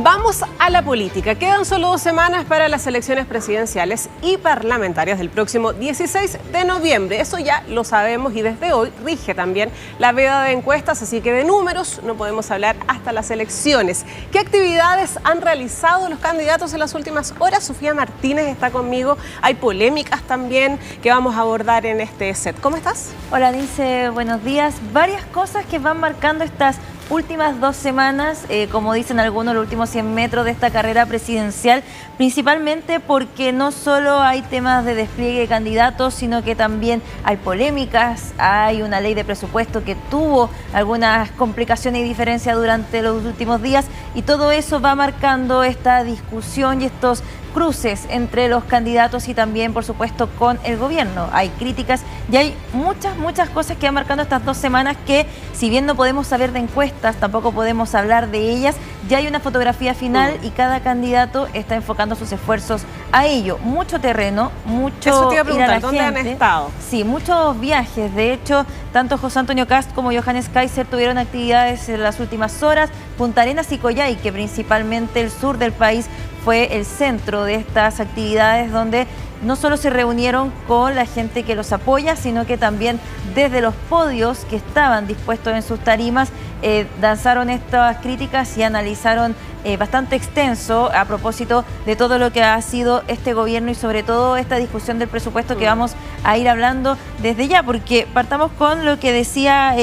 Vamos a la política. Quedan solo 2 semanas para las elecciones presidenciales y parlamentarias del próximo 16 de noviembre. Eso ya lo sabemos y desde hoy rige también la veda de encuestas, así que de números no podemos hablar hasta las elecciones. ¿Qué actividades han realizado los candidatos en las últimas horas? Sofía Martínez está conmigo. Hay polémicas también que vamos a abordar en este set. ¿Cómo estás? Hola, Lince, buenos días. Varias cosas que van marcando estas últimas 2 semanas, como dicen algunos, los últimos 100 metros de esta carrera presidencial, principalmente porque no solo hay temas de despliegue de candidatos, sino que también hay polémicas, hay una ley de presupuesto que tuvo algunas complicaciones y diferencias durante los últimos días, y todo eso va marcando esta discusión y estos cruces entre los candidatos y también, por supuesto, con el gobierno. Hay críticas y hay muchas cosas que van marcando estas 2 semanas que, si bien no podemos saber de encuestas, tampoco podemos hablar de ellas. Ya hay una fotografía final y cada candidato está enfocando sus esfuerzos a ello. Mucho terreno, mucho Eso te iba a preguntar, ir a la ¿dónde gente. han estado? Sí, muchos viajes. De hecho, tanto José Antonio Kast como Johannes Kaiser tuvieron actividades en las últimas horas. Punta Arenas y Coyhaique, principalmente el sur del país, fue el centro de estas actividades, donde no solo se reunieron con la gente que los apoya, sino que también desde los podios que estaban dispuestos en sus tarimas, lanzaron estas críticas y analizaron bastante extenso a propósito de todo lo que ha sido este gobierno y sobre todo esta discusión del presupuesto que vamos a ir hablando desde ya, porque partamos con lo que decía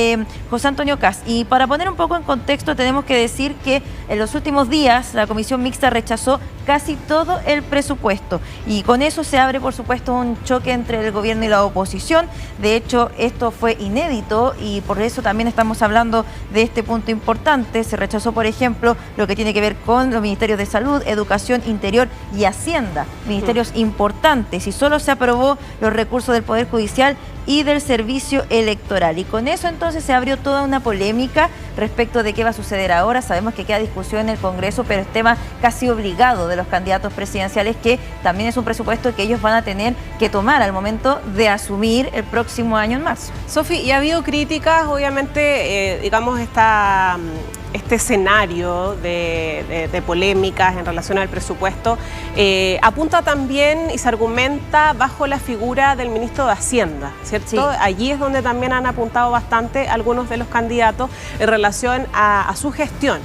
José Antonio Kast. Y para poner un poco en contexto, tenemos que decir que en los últimos días la Comisión Mixta rechazó casi todo el presupuesto, y con eso se abre, por supuesto, un choque entre el gobierno y la oposición. De hecho, esto fue inédito y por eso también estamos hablando de este punto importante. Se rechazó, por ejemplo, lo que tiene que ver con los ministerios de Salud, Educación, Interior y Hacienda, ministerios importantes, y solo se aprobó los recursos del Poder Judicial y del Servicio Electoral. Y con eso entonces se abrió toda una polémica respecto de qué va a suceder ahora. Sabemos que queda discusión en el Congreso, pero es tema casi obligado de los candidatos presidenciales, que también es un presupuesto que ellos van a tener que tomar al momento de asumir el próximo año en marzo. Sofi, y ha habido críticas, obviamente, digamos, este escenario de polémicas en relación al presupuesto apunta también y se argumenta bajo la figura del ministro de Hacienda, ¿cierto? Sí. Allí es donde también han apuntado bastante algunos de los candidatos en relación a su gestión.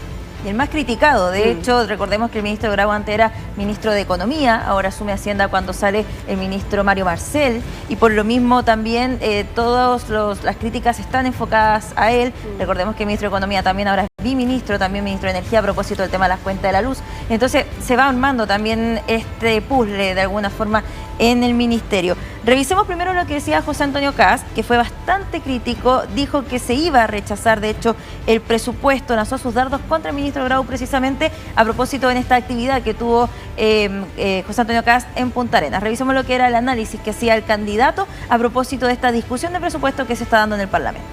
Y el más criticado, de hecho, recordemos que el ministro Grau antes era ministro de Economía, ahora asume Hacienda cuando sale el ministro Mario Marcel, y por lo mismo también todas las críticas están enfocadas a él. Recordemos que el ministro de Economía también ahora es biministro, también ministro de Energía, a propósito del tema de las cuentas de la luz. Entonces se va armando también este puzzle de alguna forma en el ministerio. Revisemos primero lo que decía José Antonio Kast, que fue bastante crítico. Dijo que se iba a rechazar, de hecho, el presupuesto, lanzó sus dardos contra el ministro Grau precisamente a propósito en esta actividad que tuvo José Antonio Kast en Punta Arenas. Revisemos lo que era el análisis que hacía el candidato a propósito de esta discusión de presupuesto que se está dando en el Parlamento.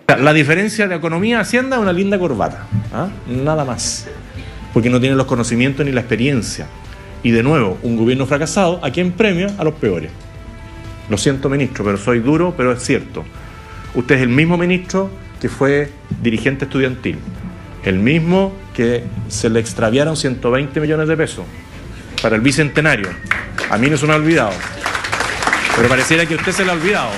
La diferencia de economía a Hacienda es una linda corbata, nada más, porque no tienen los conocimientos ni la experiencia. Y de nuevo, un gobierno fracasado, ¿a quién premia? A los peores. Lo siento, ministro, pero soy duro, pero es cierto. Usted es el mismo ministro que fue dirigente estudiantil, el mismo que se le extraviaron 120 millones de pesos para el bicentenario. A mí no se me ha olvidado, pero pareciera que a usted se le ha olvidado.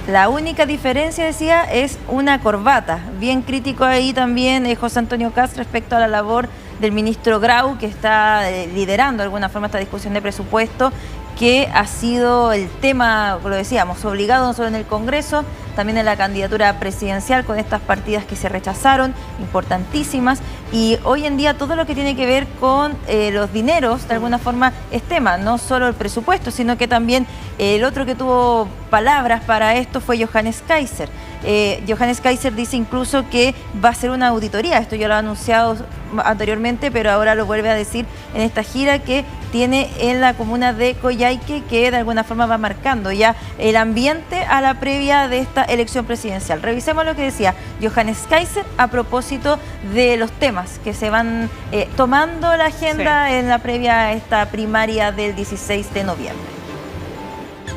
La única diferencia, decía, es una corbata. Bien crítico ahí también José Antonio Kast respecto a la labor del ministro Grau, que está liderando de alguna forma esta discusión de presupuesto, que ha sido el tema, lo decíamos, obligado no solo en el Congreso, también en la candidatura presidencial, con estas partidas que se rechazaron, importantísimas. Y hoy en día todo lo que tiene que ver con los dineros, de alguna forma, es tema, no solo el presupuesto, sino que también el otro que tuvo palabras para esto fue Johannes Kaiser. Johannes Kaiser dice incluso que va a hacer una auditoría, esto ya lo ha anunciado anteriormente, pero ahora lo vuelve a decir en esta gira que tiene en la comuna de Coyhaique, que de alguna forma va marcando ya el ambiente a la previa de esta elección presidencial. Revisemos lo que decía Johannes Kaiser a propósito de los temas que se van tomando la agenda en la previa a esta primaria del 16 de noviembre.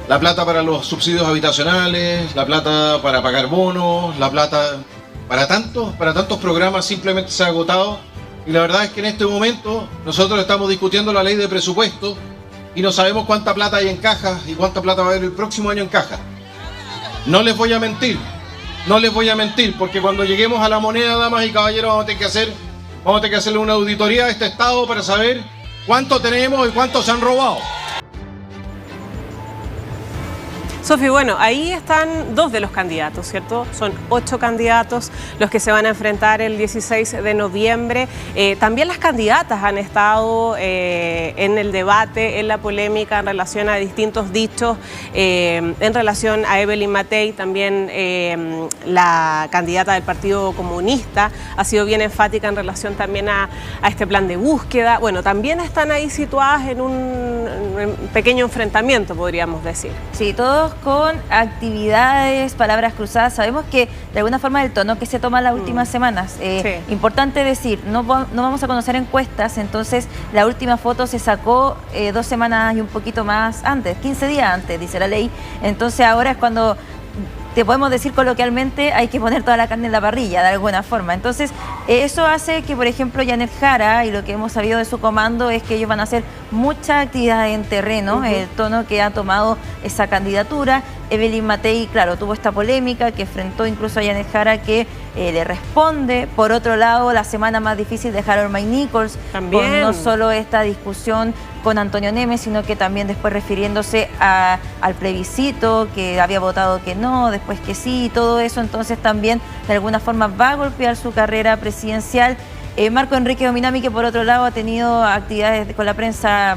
La plata para los subsidios habitacionales, la plata para pagar bonos, la plata para tantos programas simplemente se ha agotado, y la verdad es que en este momento nosotros estamos discutiendo la ley de presupuesto y no sabemos cuánta plata hay en caja y cuánta plata va a haber el próximo año en caja. No les voy a mentir, porque cuando lleguemos a la moneda, damas y caballeros, vamos a tener que hacerle una auditoría a este Estado para saber cuánto tenemos y cuánto se han robado. Sofi, bueno, ahí están dos de los candidatos, ¿cierto? Son 8 candidatos los que se van a enfrentar el 16 de noviembre. También las candidatas han estado en el debate, en la polémica en relación a distintos dichos, en relación a Evelyn Matei, también la candidata del Partido Comunista ha sido bien enfática en relación también a este plan de búsqueda. Bueno, también están ahí situadas en un pequeño enfrentamiento, podríamos decir. Sí, todos con actividades, palabras cruzadas. Sabemos que de alguna forma el tono que se toma las últimas semanas. Sí. Importante decir, no vamos a conocer encuestas, entonces la última foto se sacó 2 semanas y un poquito más antes, 15 días antes, dice la ley. Entonces ahora es cuando te podemos decir coloquialmente, hay que poner toda la carne en la parrilla, de alguna forma. Entonces, eso hace que, por ejemplo, Janet Jara, y lo que hemos sabido de su comando, es que ellos van a hacer mucha actividad en terreno, el tono que ha tomado esa candidatura. Evelyn Matei, claro, tuvo esta polémica que enfrentó incluso a Janet Jara, que le responde. Por otro lado, la semana más difícil de Harold McNichols, también con no solo esta discusión con Antonio Nemes, sino que también después refiriéndose al plebiscito, que había votado que no, después que sí, y todo eso. Entonces también de alguna forma va a golpear su carrera presidencial. Marco Enrique Dominami, que por otro lado ha tenido actividades con la prensa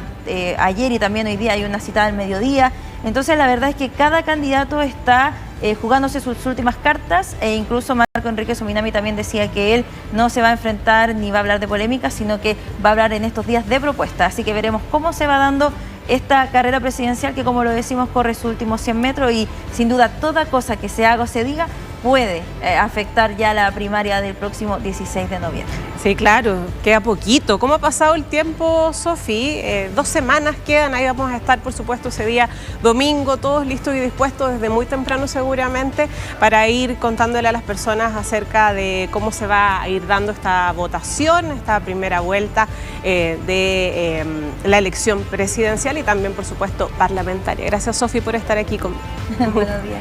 ayer y también hoy día hay una cita al mediodía. Entonces la verdad es que cada candidato está jugándose sus últimas cartas, e incluso Marco Enrique Dominami también decía que él no se va a enfrentar ni va a hablar de polémica, sino que va a hablar en estos días de propuestas. Así que veremos cómo se va dando esta carrera presidencial, que como lo decimos corre sus últimos 100 metros, y sin duda toda cosa que se haga o se diga puede afectar ya la primaria del próximo 16 de noviembre. Sí, claro, queda poquito. ¿Cómo ha pasado el tiempo, Sofi? 2 semanas quedan, ahí vamos a estar, por supuesto, ese día domingo, todos listos y dispuestos desde muy temprano seguramente, para ir contándole a las personas acerca de cómo se va a ir dando esta votación, esta primera vuelta de la elección presidencial y también, por supuesto, parlamentaria. Gracias, Sofi, por estar aquí conmigo. Buenos días.